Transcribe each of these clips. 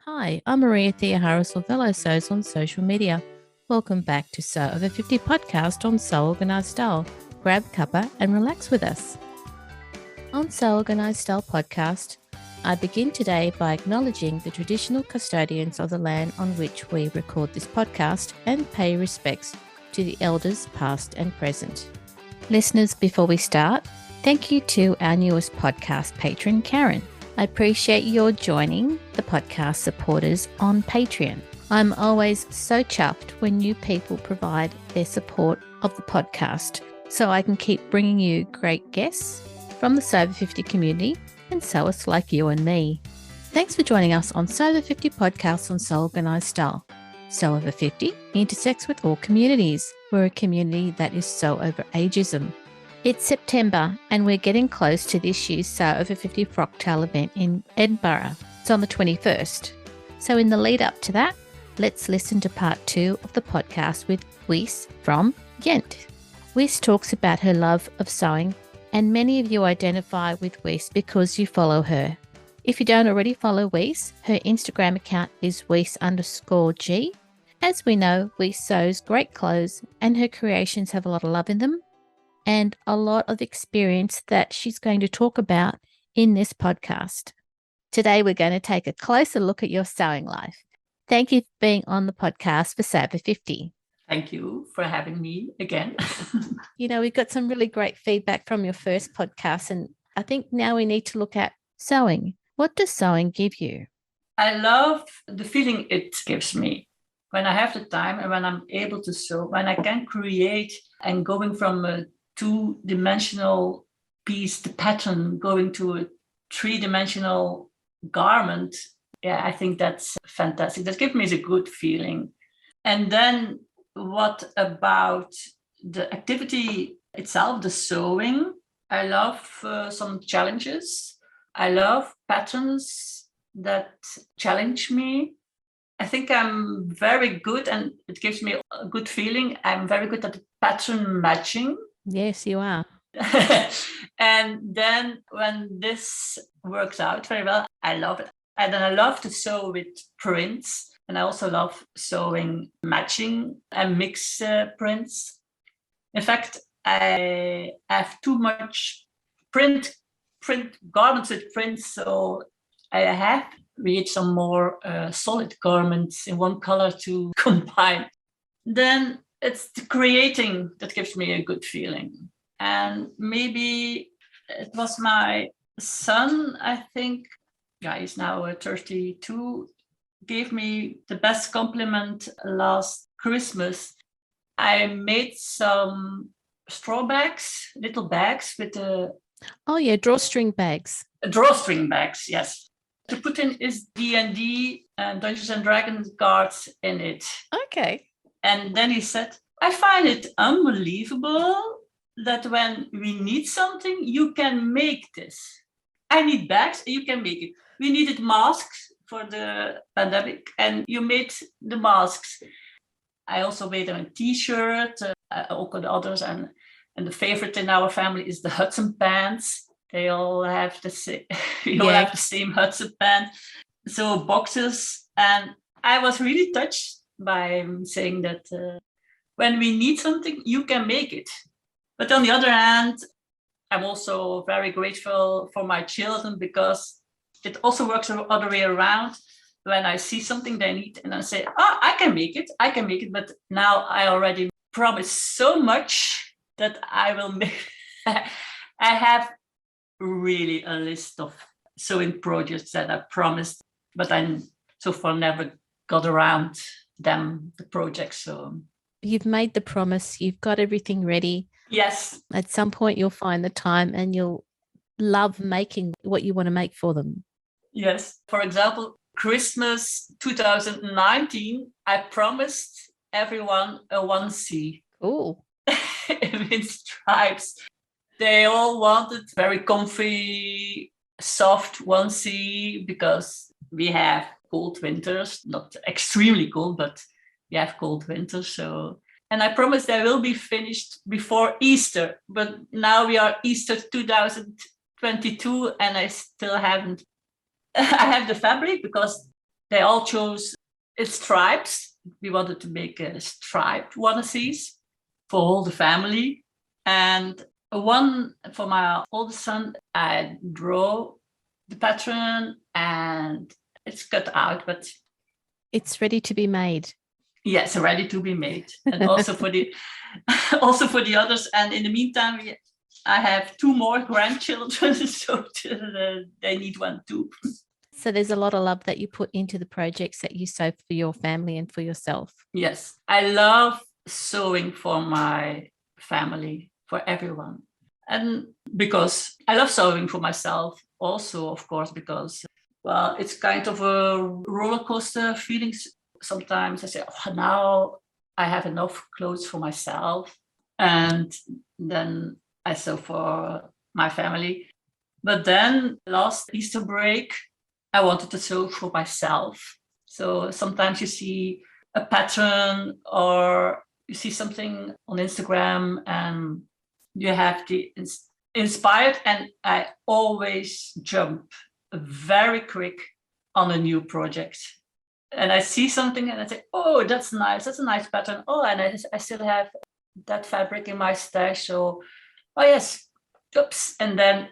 Hi, I'm Maria Theoharis or Fellow Sews on social media. Welcome back to SewOver50 podcast on Sew Organised Style. Grab a cuppa and relax with us. On Sew Organised Style podcast, I begin today by acknowledging the traditional custodians of the land on which we record this podcast and pay respects to the elders past and present. Listeners, before we start, thank you to our newest podcast patron, Karen. I appreciate your joining the podcast supporters on Patreon. I'm always so chuffed when new people provide their support of the podcast so I can keep bringing you great guests from the SewOver50 community and sewers like you and me. Thanks for joining us on SewOver50 podcast on Sew Organised Style. SewOver50 intersects with all communities. We're a community that is so over ageism. It's September and we're getting close to this year's SewOver50 Frocktail event in Edinburgh. It's on the 21st. So in the lead up to that, let's listen to part 2 of the podcast with Weiss from Ghent. Weiss talks about her love of sewing, and many of you identify with Weiss because you follow her. If you don't already follow Weiss, her Instagram account is Weiss_G. As we know, Weiss sews great clothes and her creations have a lot of love in them, and a lot of experience that she's going to talk about in this podcast. Today, we're going to take a closer look at your sewing life. Thank you for being on the podcast for SewOver50. Thank you for having me again. We've got some really great feedback from your first podcast, and I think now we need to look at sewing. What does sewing give you? I love the feeling it gives me. When I have the time and when I'm able to sew, when I can create and going from a two-dimensional piece, the pattern, going to a three-dimensional garment, I think that's fantastic. That gives me a good feeling. And then what about the activity itself, the sewing? I love some challenges. I love patterns that challenge me. I think I'm very good, and it gives me a good feeling. I'm very good at pattern matching. Yes, you are. And then when this works out very well, I love it. And then I love to sew with prints. And I also love sewing matching and mix prints. In fact, I have too much print garments with prints. So I have created some more solid garments in one color to combine. Then it's the creating that gives me a good feeling. And maybe it was my son, I think, he's now 32, gave me the best compliment last Christmas. I made some straw bags, little bags with drawstring bags. Drawstring bags, yes. To put in is D&D and Dungeons and Dragons cards in it. Okay. And then he said, I find it unbelievable that when we need something, you can make this. I need bags, you can make it. We needed masks for the pandemic, and you made the masks. I also made them a T-shirt, all the others, and the favorite in our family is the Hudson pants. They all have the same. All have the same Hudson pants. So boxes, and I was really touched by saying that when we need something, you can make it. But on the other hand, I'm also very grateful for my children, because it also works the other way around. When I see something they need and I say, I can make it. But now I already promised so much that I will make. I have really a list of sewing projects that I promised, but I so far never got around them, the projects. So you've made the promise, you've got everything ready. Yes. At some point you'll find the time and you'll love making what you want to make for them. Yes. For example, Christmas 2019, I promised everyone a onesie. Cool. In stripes. They all wanted very comfy, soft onesie, because we have cold winters, not extremely cold, but we have cold winters. So, and I promised they will be finished before Easter, but now we are Easter 2022 and I still haven't. I have the fabric because they all chose stripes. We wanted to make a striped onesies for all the family. And one for my oldest son, I draw the pattern and it's cut out, but it's ready to be made. Yes, ready to be made. And also for the others. And in the meantime, I have 2 more grandchildren, so they need one too. So there's a lot of love that you put into the projects that you sew for your family and for yourself. Yes, I love sewing for my family, for everyone. And because I love sewing for myself also, of course, because, well, it's kind of a roller coaster feelings. Sometimes I say, oh, now I have enough clothes for myself. And then I sew for my family. But then last Easter break, I wanted to sew for myself. So sometimes you see a pattern or you see something on Instagram and you have the inspired, and I always jump very quick on a new project. And I see something and I say, oh, that's nice. That's a nice pattern. Oh, and I still have that fabric in my stash. So, oh, yes, oops. And then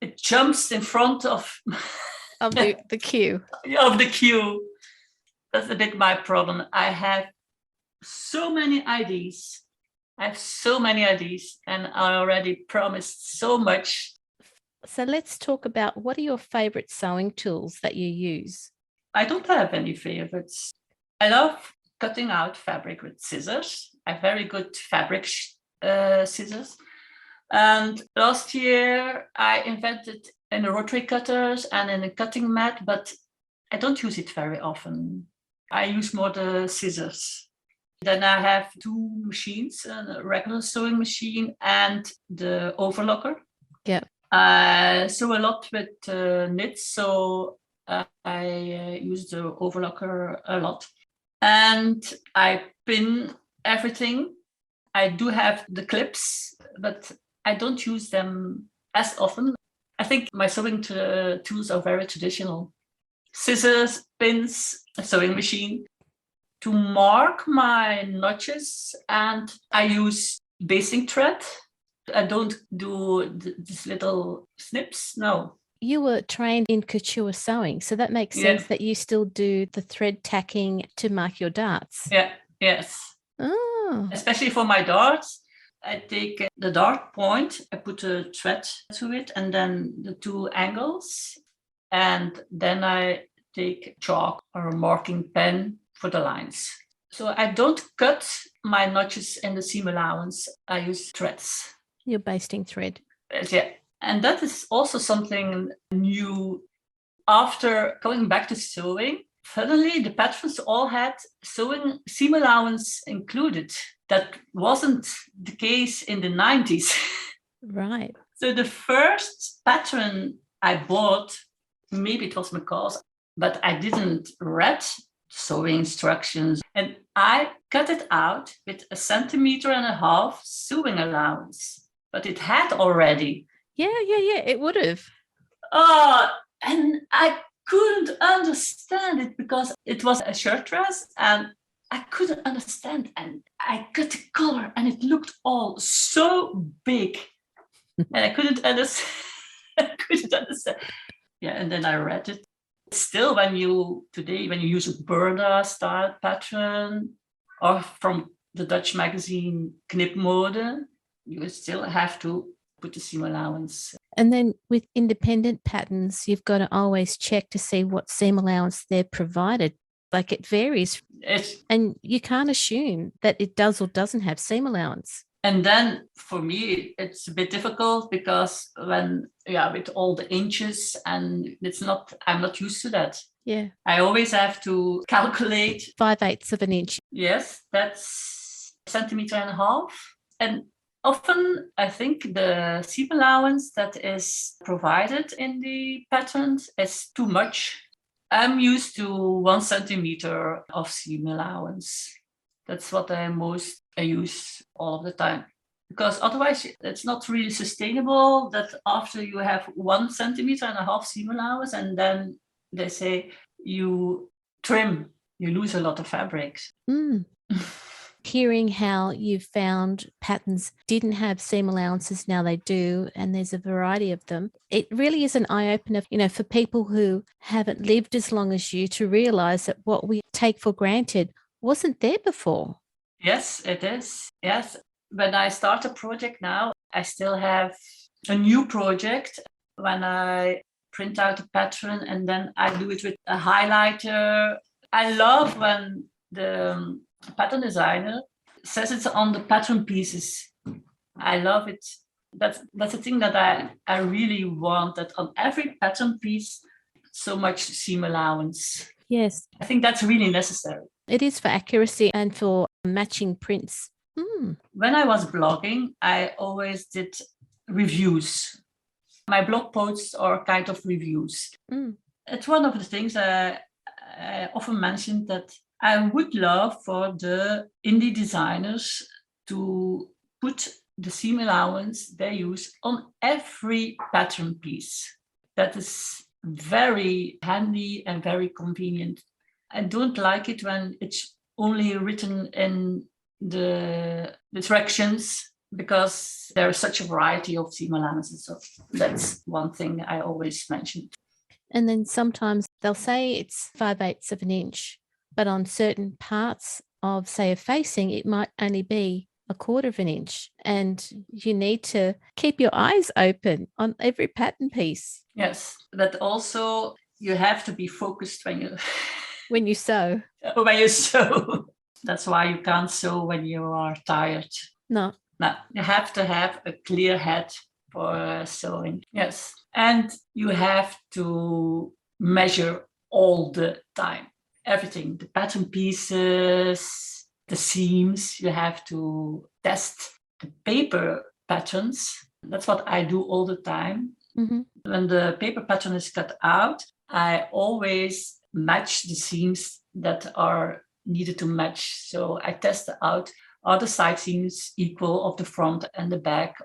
it jumps in front of the queue. Of the queue. That's a bit my problem. I have so many ideas. And I already promised so much. So let's talk about, what are your favorite sewing tools that you use? I don't have any favorites. I love cutting out fabric with scissors. I have very good fabric scissors. And last year I invented in the rotary cutters and in a cutting mat, but I don't use it very often. I use more the scissors. Then I have 2 machines, a regular sewing machine and the overlocker. Yeah. I sew a lot with knits, so I use the overlocker a lot. And I pin everything. I do have the clips, but I don't use them as often. I think my sewing tools are very traditional. Scissors, pins, a sewing machine. To mark my notches, and I use basting thread. I don't do these little snips, no. You were trained in couture sewing, so that makes sense that you still do the thread tacking to mark your darts. Yeah, yes. Oh. Especially for my darts, I take the dart point, I put a thread to it, and then the 2 angles, and then I take chalk or a marking pen for the lines. So I don't cut my notches in the seam allowance. I use threads. Your basting thread. Yeah. And that is also something new. After going back to sewing, suddenly the patterns all had sewing seam allowance included. That wasn't the case in the 90s. Right. So the first pattern I bought, maybe it was McCall's, but I didn't read sewing instructions. And I cut it out with 1.5 centimeters sewing allowance. But it had already. Yeah, it would have. Oh, and I couldn't understand it because it was a shirt dress and I couldn't understand. And I cut the color and it looked all so big. And I couldn't understand. Yeah, and then I read it. Still, when you use a Burda style pattern or from the Dutch magazine Knipmode, you still have to put the seam allowance. And then with independent patterns, you've got to always check to see what seam allowance they're provided. Like it varies. And you can't assume that it does or doesn't have seam allowance. And then for me, it's a bit difficult because with all the inches and I'm not used to that. Yeah. I always have to calculate. 5/8 of an inch. Yes, that's 1.5 centimeters. And often I think the seam allowance that is provided in the patterns is too much. I'm used to 1 centimeter of seam allowance. That's what I use all of the time. Because otherwise it's not really sustainable that after you have 1.5 centimeters seam allowance and then they say you trim. You lose a lot of fabrics. Mm. Hearing how you found patterns didn't have seam allowances, now they do, and there's a variety of them. It really is an eye-opener, for people who haven't lived as long as you, to realize that what we take for granted wasn't there before. Yes, it is. Yes. When I start a project now, I still have a new project. When I print out a pattern and then I do it with a highlighter. I love when the pattern designer says it's on the pattern pieces. I love it. That's the thing that I really want, that on every pattern piece, so much seam allowance. Yes. I think that's really necessary. It is for accuracy and for matching prints. When I was blogging, I always did reviews. My blog posts are kind of reviews. It's one of the things I often mentioned, that I would love for the indie designers to put the seam allowance they use on every pattern piece. That is very handy and very convenient. I don't like it when it's only written in the directions, because there is such a variety of seam allowances. So that's one thing I always mention. And then sometimes they'll say it's 5/8 of an inch, but on certain parts of, say, a facing, it might only be 1/4 of an inch. And you need to keep your eyes open on every pattern piece. Yes, but also you have to be focused when you when you sew. When you sew. That's why you can't sew when you are tired. No, you have to have a clear head for sewing. Yes. And you have to measure all the time. Everything, the pattern pieces, the seams, you have to test the paper patterns. That's what I do all the time. Mm-hmm. When the paper pattern is cut out, I always match the seams that are needed to match. So I test out, are the side seams equal of the front and the back?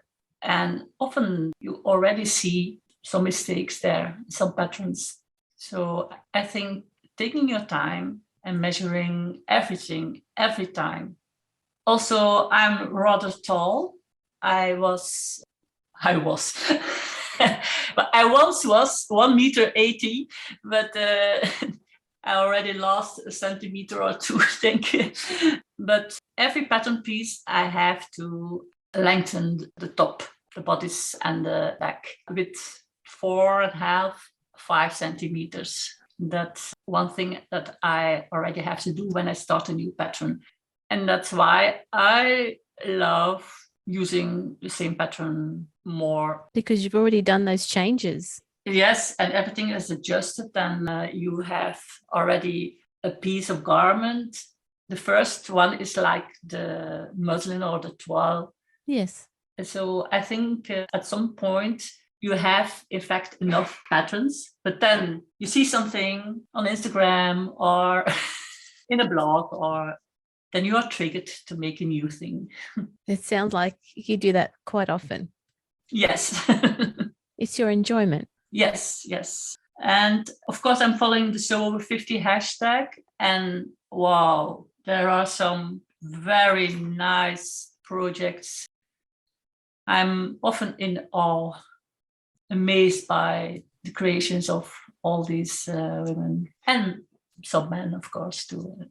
And often you already see some mistakes there, some patterns. So I think taking your time and measuring everything every time. Also, I'm rather tall. I once was 1.80 meters, but I already lost a centimeter or two, thank you. But every pattern piece, I have to lengthen the top, the bodice and the back with 4.5, 5 centimeters. That's one thing that I already have to do when I start a new pattern. And that's why I love using the same pattern more. Because you've already done those changes. Yes, and everything is adjusted, and you have already a piece of garment. The first one is like the muslin or the toile. Yes. So I think at some point you have, in fact, enough patterns, but then you see something on Instagram or in a blog, or then you are triggered to make a new thing. It sounds like you do that quite often. Yes. It's your enjoyment. Yes. And of course, I'm following the SewOver50 hashtag, and wow, there are some very nice projects. I'm often in awe, amazed by the creations of all these women, and some men, of course, too.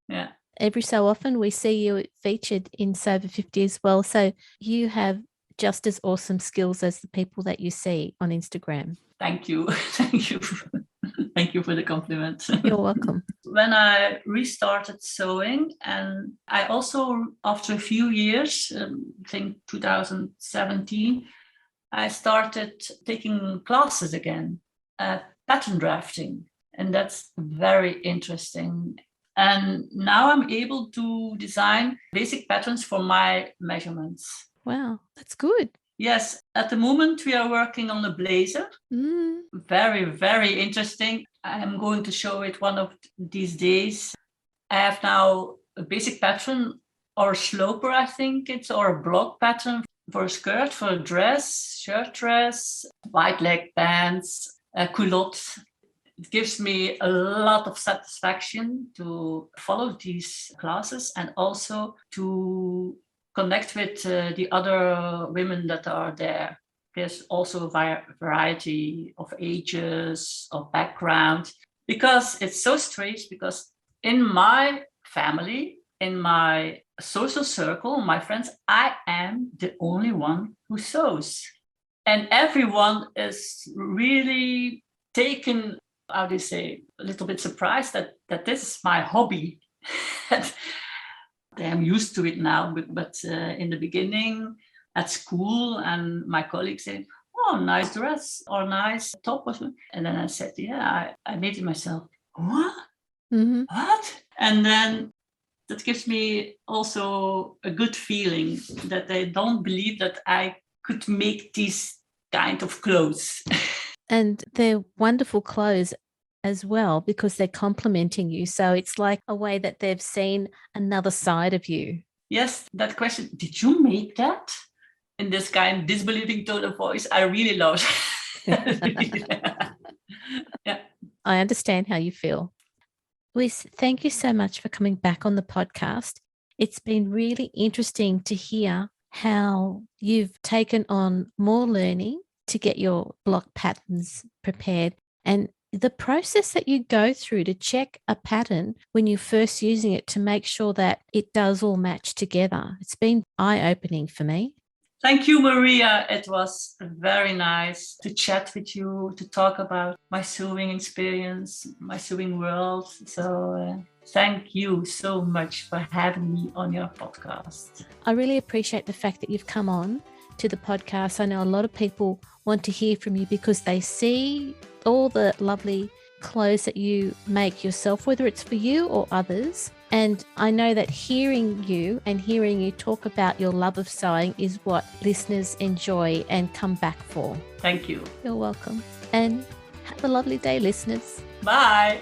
Yeah. Every so often we see you featured in SewOver50 as well. So you have just as awesome skills as the people that you see on Instagram. Thank you. Thank you. Thank you for the compliment. You're welcome. When I restarted sewing, and I also, after a few years, I think 2017, I started taking classes again, pattern drafting. And that's very interesting. And now I'm able to design basic patterns for my measurements. Wow, that's good. Yes, at the moment we are working on a blazer. Very, very interesting. I'm going to show it one of these days. I have now a basic pattern, or a sloper, I think it's, or a block pattern for a skirt, for a dress, shirt dress, wide leg pants, culottes. It gives me a lot of satisfaction to follow these classes and also to connect with the other women that are there. There's also a variety of ages, of background, because it's so strange, because in my family, in my social circle, my friends, I am the only one who sews. And everyone is really taken, how do you say, a little bit surprised that this is my hobby. I'm used to it now, but in the beginning at school, and my colleagues said, "Oh, nice dress or nice top," or something. And then I said, "Yeah, I made it myself." What? Mm-hmm. What? And then that gives me also a good feeling that they don't believe that I could make these kind of clothes. And they're wonderful clothes as well, because they're complimenting you. So it's like a way that they've seen another side of you. Yes, that question, did you make that? In this kind of disbelieving tone of voice, I really love it. Yeah. I understand how you feel. Liz, thank you so much for coming back on the podcast. It's been really interesting to hear how you've taken on more learning to get your block patterns prepared, and the process that you go through to check a pattern when you're first using it to make sure that it does all match together. It's been eye-opening for me. Thank you, Maria. It was very nice to chat with you, to talk about my sewing experience, my sewing world. So thank you so much for having me on your podcast. I really appreciate the fact that you've come on to the podcast. I know a lot of people want to hear from you because they see all the lovely clothes that you make yourself, whether it's for you or others. And I know that hearing you talk about your love of sewing is what listeners enjoy and come back for. Thank you. You're welcome. And have a lovely day, listeners. Bye.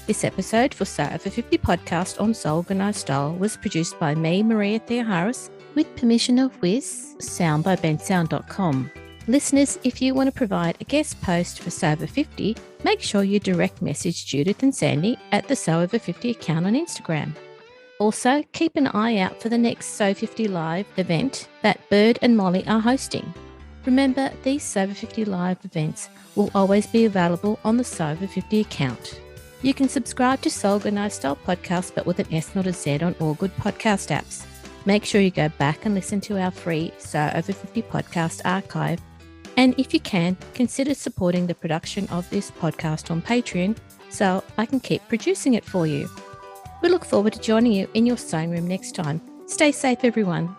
This episode for SewOver50 podcast on Sew Organised Style was produced by me, Maria Theoharis, with permission of Wiz, sound by bensound.com. Listeners, if you want to provide a guest post for SewOver50, make sure you direct message Judith and Sandy at the SewOver50 account on Instagram. Also, keep an eye out for the next Sew50 Live event that Bird and Molly are hosting. Remember, these SewOver50 Live events will always be available on the SewOver50 account. You can subscribe to Sew Organised Style podcast, but with an S, not a Z, on all good podcast apps. Make sure you go back and listen to our free SewOver50 podcast archive. And if you can, consider supporting the production of this podcast on Patreon so I can keep producing it for you. We look forward to joining you in your sewing room next time. Stay safe, everyone.